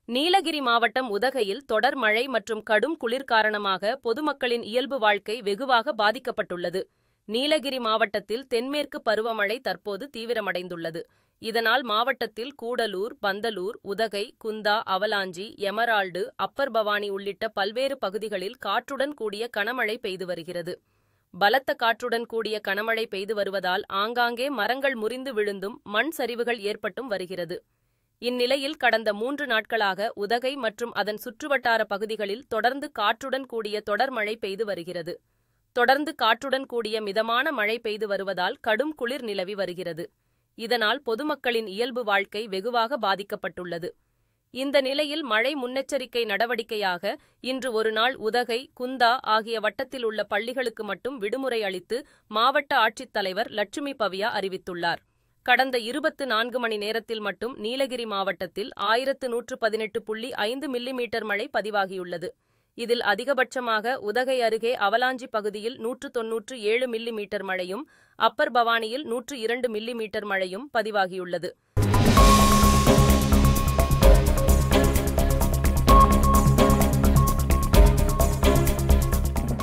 நீலகிரி மாவட்டம் உதகையில் தொடர் மழை மற்றும் கடும் குளிர் காரணமாக பொதுமக்களின் இயல்பு வாழ்க்கை வெகுவாக பாதிக்கப்பட்டுள்ளது. நீலகிரி மாவட்டத்தில் தென்மேற்கு பருவமழை தற்போது தீவிரமடைந்துள்ளது. இதனால் மாவட்டத்தில் கூடலூர், பந்தலூர், உதகை, குந்தா, அவலாஞ்சி, எமரால்டு, அப்பர் பவானி உள்ளிட்ட பல்வேறு பகுதிகளில் காற்றுடன் கூடிய கனமழை பெய்து வருகிறது. பலத்த காற்றுடன் கூடிய கனமழை பெய்து வருவதால் ஆங்காங்கே மரங்கள் முறிந்து விழுந்தும் மண் சரிவுகள் ஏற்பட்டும் வருகிறது. இந்நிலையில் கடந்த 3 நாட்களாக உதகை மற்றும் அதன் சுற்றுவட்டார பகுதிகளில் தொடர்ந்து காற்றுடன் கூடிய தொடர் மழை பெய்து வருகிறது. தொடர்ந்து காற்றுடன் கூடிய மிதமான மழை பெய்து வருவதால் கடும் குளிர் நிலவி வருகிறது. இதனால் பொதுமக்களின் இயல்பு வாழ்க்கை வெகுவாக பாதிக்கப்பட்டுள்ளது. இந்த நிலையில் மழை முன்னெச்சரிக்கை நடவடிக்கையாக இன்று ஒருநாள் உதகை, குந்தா ஆகிய வட்டத்தில் உள்ள பள்ளிகளுக்கு மட்டும் விடுமுறை அளித்து மாவட்ட ஆட்சித்தலைவர் லட்சுமி பவ்யா அறிவித்துள்ளார். கடந்த 24 மணி நேரத்தில் மட்டும் நீலகிரி மாவட்டத்தில் 1118.5 மில்லிமீட்டர் மழை பதிவாகியுள்ளது. இதில் அதிகபட்சமாக உதகை அருகே அவலாஞ்சி பகுதியில் 197 மில்லிமீட்டர் மழையும், அப்பர் பவானியில் 102 மில்லிமீட்டர் மழையும் பதிவாகியுள்ளது.